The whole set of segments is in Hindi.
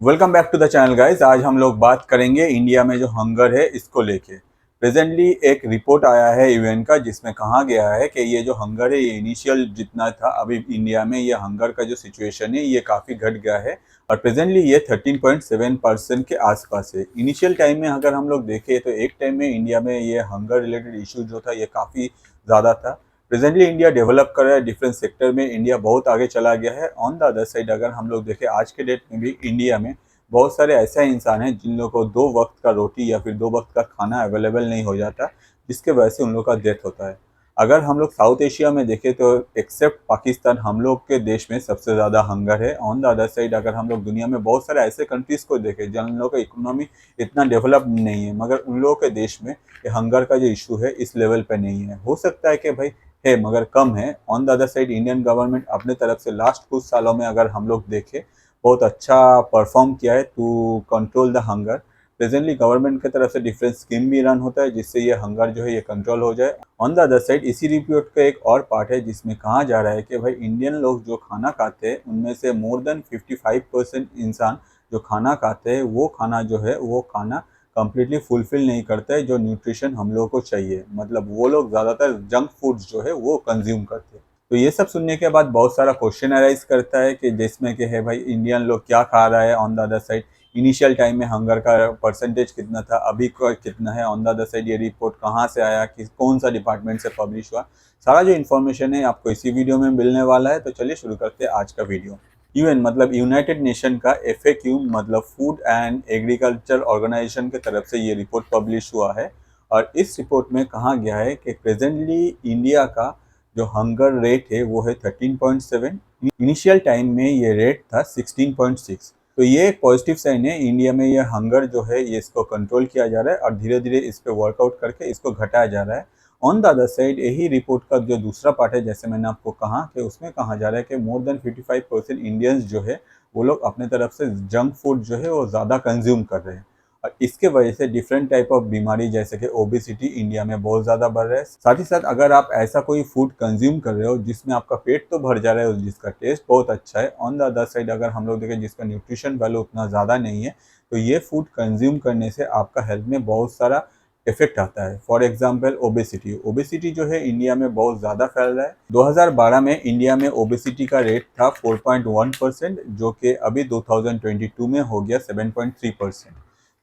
Welcome back to the channel guys. आज हम लोग बात करेंगे इंडिया में जो हंगर है इसको लेके। प्रेजेंटली एक रिपोर्ट आया है यूएन का जिसमें कहा गया है कि ये जो हंगर है ये इनिशियल जितना था, अभी इंडिया में ये हंगर का जो सिचुएशन है ये काफ़ी घट गया है और प्रेजेंटली ये 13.7% के आसपास है। इनिशियल टाइम में अगर हम लोग देखें तो एक टाइम में इंडिया में ये हंगर रिलेटेड इशू जो था ये काफ़ी ज़्यादा था। प्रेजेंटली इंडिया डेवलप कर रहा है, डिफरेंट सेक्टर में इंडिया बहुत आगे चला गया है। ऑन द अदर साइड अगर हम लोग देखें आज के डेट में भी इंडिया में बहुत सारे ऐसे इंसान हैं जिन लोगों को 2 वक्त का रोटी या फिर 2 वक्त का खाना अवेलेबल नहीं हो जाता, जिसके वजह से उन लोग का डेथ होता है। अगर हम लोग साउथ एशिया में देखें तो एक्सेप्ट पाकिस्तान हम लोग के देश में सबसे ज़्यादा हंगर है। ऑन द अदर साइड अगर हम लोग दुनिया में बहुत सारे ऐसे कंट्रीज़ को देखें जिन लोगों का इकोनॉमी इतना डेवलप नहीं है, मगर उन लोगों के देश में ये हंगर का जो इशू है इस लेवल पे नहीं है। हो सकता है कि भाई है मगर कम है। On the other side Indian government अपने तरफ से लास्ट कुछ सालों में अगर हम लोग देखें बहुत अच्छा परफॉर्म किया है to control the hunger. Presently government की तरफ से डिफरेंट स्कीम भी रन होता है जिससे ये हंगर जो है ये कंट्रोल हो जाए। ऑन द अदर साइड इसी रिपोर्ट का एक और पार्ट है जिसमें कहा जा रहा है कि भाई इंडियन लोग जो खाना खाते हैं उनमें से मोर देन 55% इंसान जो खाना खाते हैं वो खाना जो है वो खाना कम्प्लीटली फुलफिल नहीं करता है जो न्यूट्रिशन हम लोगों को चाहिए। मतलब वो लोग ज़्यादातर जंक फूड्स जो है वो कंज्यूम करते हैं। तो ये सब सुनने के बाद बहुत सारा क्वेश्चन अराइज करता है कि जिसमें कि है भाई इंडियन लोग क्या खा रहा है। On the other side initial time में हंगर का परसेंटेज कितना था, अभी कितना है। ऑन द अदर साइड ये रिपोर्ट कहाँ से आया, किस कौन सा डिपार्टमेंट से पब्लिश हुआ, सारा जो इन्फॉर्मेशन है आपको इसी वीडियो में मिलने वाला है। तो चलिए शुरू करते हैं आज का वीडियो। यूएन मतलब यूनाइटेड नेशन का एफएक्यू मतलब फूड एंड एग्रीकल्चर ऑर्गेनाइजेशन की तरफ से ये रिपोर्ट पब्लिश हुआ है और इस रिपोर्ट में कहा गया है कि प्रेजेंटली इंडिया का जो हंगर रेट है वो है 13.7। इनिशियल टाइम में ये रेट था 16.6। तो ये एक पॉजिटिव साइन है। इंडिया में ये हंगर जो है ये इसको कंट्रोल किया जा रहा है और धीरे धीरे इस पर वर्कआउट करके इसको घटाया जा रहा है। ऑन द अदर साइड यही रिपोर्ट का जो दूसरा पार्ट है जैसे मैंने आपको कहा कि उसमें कहा जा रहा है कि मोर देन 55% इंडियंस जो है वो लोग अपने तरफ से जंक फूड जो है वो ज़्यादा कंज्यूम कर रहे हैं और इसके वजह से डिफरेंट टाइप ऑफ बीमारी जैसे कि ओबेसिटी इंडिया में बहुत ज़्यादा बढ़ रहा है। साथ ही साथ अगर आप ऐसा कोई फूड कंज्यूम कर रहे हो जिसमें आपका पेट तो भर जा रहा है, जिसका टेस्ट बहुत अच्छा है, ऑन द अदर साइड अगर हम लोग देखें जिसका न्यूट्रिशन वैल्यू उतना ज़्यादा नहीं है, तो ये फूड कंज्यूम करने से आपका हेल्थ में बहुत सारा इफेक्ट आता है। For example obesity. ओबेसिटी जो है इंडिया में बहुत ज़्यादा फैल रहा है। 2012 में इंडिया में ओबेसिटी का रेट था 4.1% जो कि अभी 2022 में हो गया 7.3%।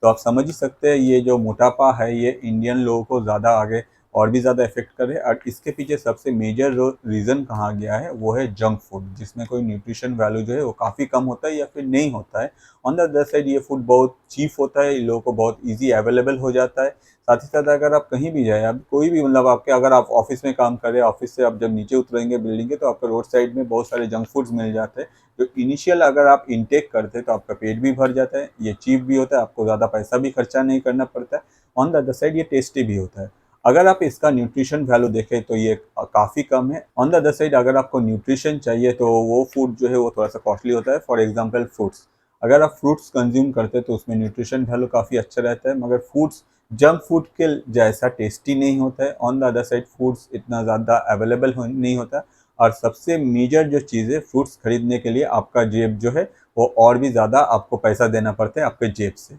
तो आप समझ ही सकते हैं ये जो मोटापा है ये इंडियन लोगों को ज़्यादा आगे और भी ज़्यादा इफेक्ट करे और इसके पीछे सबसे मेजर रीज़न कहा गया है वो है जंक फूड, जिसमें कोई न्यूट्रिशन वैल्यू जो है वो काफ़ी कम होता है या फिर नहीं होता है। ऑन द अदर साइड ये फूड बहुत चीप होता है, लोगों को बहुत ईजी अवेलेबल हो जाता है। साथ ही साथ अगर आप कहीं भी जाए, अब कोई भी मतलब आपके अगर आप ऑफिस में काम कर रहे हैं, ऑफिस से आप जब नीचे उतरेंगे बिल्डिंग के तो आपको रोड साइड में बहुत सारे जंक फूड्स मिल जाते हैं। तो इनिशियल अगर आप इनटेक करते हैं तो आपका पेट भी भर जाता है, ये चीप भी होता है, आपको ज़्यादा पैसा भी खर्चा नहीं करना पड़ता है। ऑन द अदर साइड ये टेस्टी भी होता है। अगर आप इसका न्यूट्रिशन वैल्यू देखें तो ये काफ़ी कम है। ऑन द अदर साइड अगर आपको न्यूट्रिशन चाहिए तो वो फूड जो है वो थोड़ा सा कॉस्टली होता है। फॉर एग्जांपल फ्रूट्स, अगर आप फ्रूट्स कंज्यूम करते हैं तो उसमें न्यूट्रिशन वैल्यू काफ़ी अच्छा रहता है, मगर फ्रूट्स जंक फूड के जैसा टेस्टी नहीं होता है। On the other side fruits इतना ज़्यादा अवेलेबल नहीं होता और सबसे मेजर जो चीज़ है फ्रूट्स खरीदने के लिए आपका जेब जो है वो और भी ज़्यादा आपको पैसा देना पड़ता है आपके जेब से।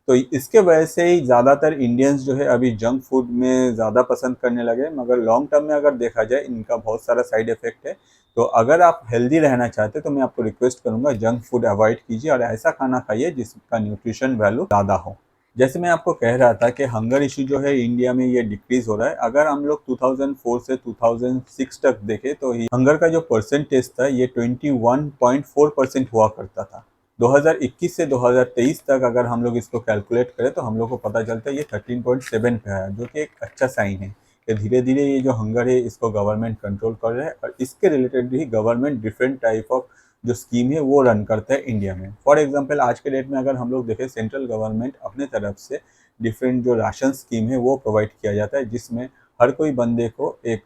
तो इसके वजह से ही ज़्यादातर इंडियंस जो है अभी जंक फूड में ज़्यादा पसंद करने लगे, मगर लॉन्ग टर्म में अगर देखा जाए इनका बहुत सारा साइड इफ़ेक्ट है। तो अगर आप हेल्दी रहना चाहते हैं तो मैं आपको रिक्वेस्ट करूँगा जंक फूड अवॉइड कीजिए और ऐसा खाना खाइए जिसका न्यूट्रिशन वैल्यू ज़्यादा हो। जैसे मैं आपको कह रहा था कि हंगर इशू जो है इंडिया में ये डिक्रीज हो रहा है। अगर हम लोग 2004 से 2006 तक देखें तो हंगर का जो परसेंटेज था ये 21.4% हुआ करता था। 2021 से 2023 तक अगर हम लोग इसको कैलकुलेट करें तो हम लोग को पता चलता है ये 13.7 पे आया, जो कि एक अच्छा साइन है कि धीरे धीरे ये जो हंगर है इसको गवर्नमेंट कंट्रोल कर रहा है और इसके रिलेटेड भी गवर्नमेंट डिफरेंट टाइप ऑफ जो स्कीम है वो रन करता है इंडिया में। फॉर एग्जांपल आज के डेट में अगर हम लोग देखें सेंट्रल गवर्नमेंट अपने तरफ से डिफरेंट जो राशन स्कीम है वो प्रोवाइड किया जाता है, जिसमें हर कोई बंदे को एक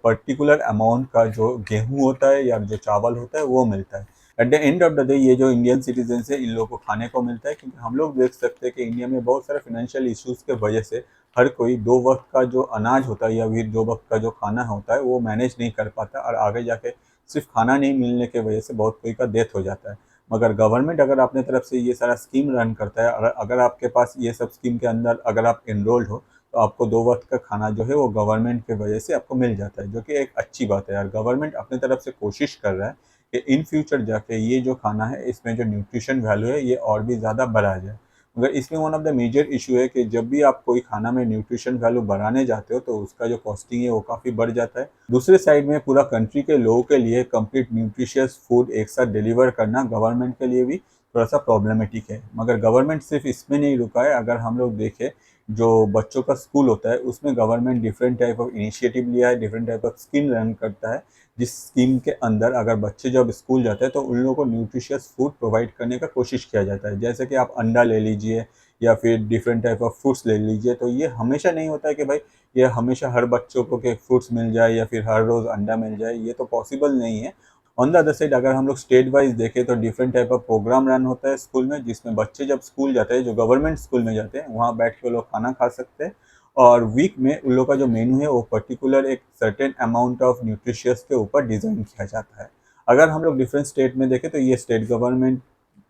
पर्टिकुलर अमाउंट का जो गेहूँ होता है या जो चावल होता है वो मिलता है। At the end of the day ये जो इंडियन सिटीजन है इन लोगों को खाने को मिलता है, क्योंकि हम लोग देख सकते हैं कि इंडिया में बहुत सारे फाइनेंशियल इश्यूज़ के वजह से हर कोई 2 वक्त का जो अनाज होता है या फिर 2 वक्त का जो खाना होता है वो मैनेज नहीं कर पाता और आगे जाके सिर्फ खाना नहीं मिलने के वजह से बहुत कोई का डेथ हो जाता है। मगर गवर्नमेंट अगर अपने तरफ से ये सारा स्कीम रन करता है और अगर आपके पास ये सब स्कीम के अंदर अगर आप इनरोल्ड हो तो आपको 2 वक्त का खाना जो है वो गवर्नमेंट की वजह से आपको मिल जाता है, जो कि एक अच्छी बात है यार। गवर्नमेंट अपने तरफ से कोशिश कर रहा है कि इन फ्यूचर जाके ये जो खाना है इसमें जो न्यूट्रिशन वैल्यू है ये और भी ज़्यादा बढ़ा जाए। मगर इसमें one of the major issue है कि जब भी आप कोई खाना में न्यूट्रिशन वैल्यू बढ़ाने जाते हो तो उसका जो कॉस्टिंग है वो काफ़ी बढ़ जाता है। दूसरे साइड में पूरा कंट्री के लोगों के लिए कंप्लीट न्यूट्रिशियस फूड एक साथ डिलीवर करना गवर्नमेंट के लिए भी थोड़ा सा प्रॉब्लमेटिक है। मगर गवर्नमेंट सिर्फ इसमें नहीं रुका है। अगर हम लोग देखें जो बच्चों का स्कूल होता है उसमें government different type of initiative लिया है, different type of scheme run करता है, जिस स्कीम के अंदर अगर बच्चे जब स्कूल जाते हैं तो उन लोगों को न्यूट्रिशियस फूड प्रोवाइड करने का कोशिश किया जाता है। जैसे कि आप अंडा ले लीजिए या फिर डिफरेंट टाइप ऑफ फ्रूट्स ले लीजिए। तो ये हमेशा नहीं होता है कि भाई ये हमेशा हर बच्चों को के फ्रूट्स मिल जाए या फिर हर रोज़ अंडा मिल जाए, ये तो पॉसिबल नहीं है। ऑन द अदर साइड अगर हम लोग स्टेट वाइज देखें तो different type of program run होता है स्कूल में, जिसमें बच्चे जब स्कूल जाते हैं, जो गवर्नमेंट स्कूल में जाते हैं, वहाँ बैठ के वो लोग खाना खा सकते हैं और वीक में उन लोग का जो मेन्यू है वो पर्टिकुलर एक सर्टेन अमाउंट ऑफ न्यूट्रिशियस के ऊपर डिज़ाइन किया जाता है। अगर हम लोग डिफरेंट स्टेट में देखें तो ये स्टेट गवर्नमेंट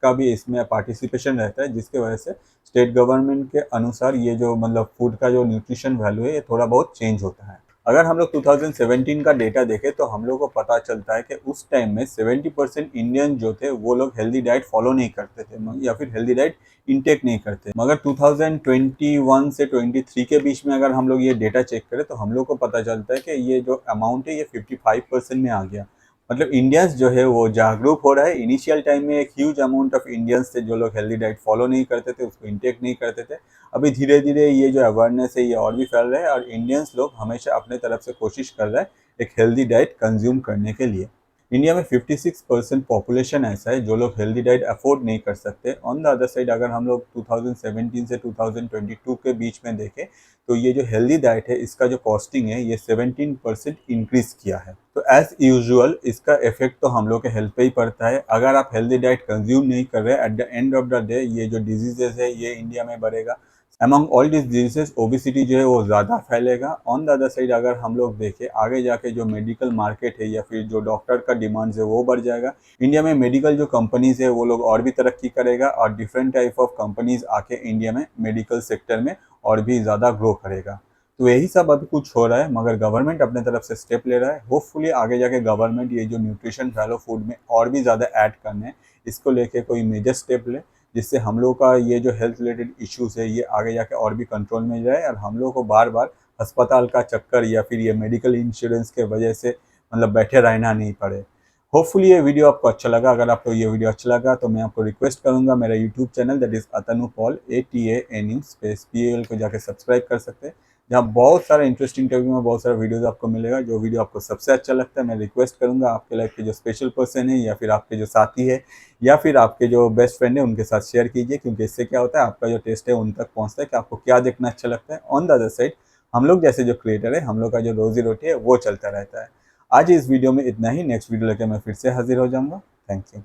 का भी इसमें पार्टिसिपेशन रहता है, जिसके वजह से स्टेट गवर्नमेंट के अनुसार ये जो मतलब फूड का जो न्यूट्रिशन वैल्यू है ये थोड़ा बहुत चेंज होता है। अगर हम लोग 2017 का डेटा देखें तो हम लोग को पता चलता है कि उस टाइम में 70% इंडियन जो थे वो लोग हेल्दी डाइट फॉलो नहीं करते थे या फिर हेल्दी डाइट इनटेक नहीं करते। मगर 2021 से 23 के बीच में अगर हम लोग ये डेटा चेक करें तो हम लोग को पता चलता है कि ये जो अमाउंट है ये 55% में आ गया। मतलब इंडियंस जो है वो जागरूक हो रहा है। इनिशियल टाइम में एक ह्यूज अमाउंट ऑफ इंडियंस थे जो लोग हेल्दी डाइट फॉलो नहीं करते थे, उसको इनटेक नहीं करते थे। अभी धीरे धीरे ये जो अवेयरनेस है ये और भी फैल रहा है और इंडियंस लोग हमेशा अपने तरफ से कोशिश कर रहा है एक हेल्दी डाइट कंज्यूम करने के लिए। इंडिया में 56% पॉपुलेशन ऐसा है जो लोग हेल्दी डाइट अफोर्ड नहीं कर सकते। ऑन द अदर साइड अगर हम लोग 2017 से 2022 के बीच में देखें तो ये जो हेल्दी डाइट है इसका जो कॉस्टिंग है ये 17% इंक्रीज किया है। तो एज यूजुअल इसका इफेक्ट तो हम लोग के हेल्थ पे ही पड़ता है। अगर आप हेल्दी डाइट कंज्यूम नहीं कर रहे, at the end of the day ये जो डिजीजेस है ये इंडिया में बढ़ेगा। Among all this diseases obesity जो है वो ज़्यादा फैलेगा। ऑन द अदर साइड अगर हम लोग देखें आगे जाके जो मेडिकल मार्केट है या फिर जो डॉक्टर का डिमांड है वो बढ़ जाएगा। इंडिया में मेडिकल जो कंपनीज है वो लोग और भी तरक्की करेगा और डिफरेंट टाइप ऑफ कंपनीज आके इंडिया में मेडिकल सेक्टर में और भी ज़्यादा ग्रो करेगा। तो यही सब अभी कुछ हो रहा है, मगर गवर्नमेंट अपने तरफ से स्टेप ले रहा है। होपफुली आगे जाके गवर्नमेंट ये जो न्यूट्रिशन वैल्यू फूड में और भी ज़्यादा ऐड करने हैं इसको लेके कोई मेजर स्टेप ले, जिससे हम लोग का ये जो हेल्थ रिलेटेड इश्यूज है ये आगे जाके और भी कंट्रोल में जाए और हम लोग को बार बार अस्पताल का चक्कर या फिर ये मेडिकल इंश्योरेंस के वजह से मतलब बैठे रहना नहीं पड़े। होपफुली ये वीडियो आपको अच्छा लगा। अगर आपको ये वीडियो अच्छा लगा तो मैं आपको रिक्वेस्ट करूंगा मेरा YouTube channel that is Atanu Paul ATANU space PAL को जाके सब्सक्राइब कर सकते हैं, जहाँ बहुत सारा इंटरेस्टिंग टॉपिक में बहुत सारा वीडियोस आपको मिलेगा। जो वीडियो आपको सबसे अच्छा लगता है मैं रिक्वेस्ट करूंगा आपके लाइफ के जो स्पेशल पर्सन है या फिर आपके जो साथी है या फिर आपके जो बेस्ट फ्रेंड है उनके साथ शेयर कीजिए, क्योंकि इससे क्या होता है आपका जो टेस्ट है उन तक पहुँचता है कि आपको क्या देखना अच्छा लगता है। ऑन द अदर साइड हम लोग जैसे जो क्रिएटर है हम लोग का जो रोजी रोटी है वो चलता रहता है। आज इस वीडियो में इतना ही। नेक्स्ट वीडियो लेकर मैं फिर से हाजिर हो जाऊंगा। Thank you.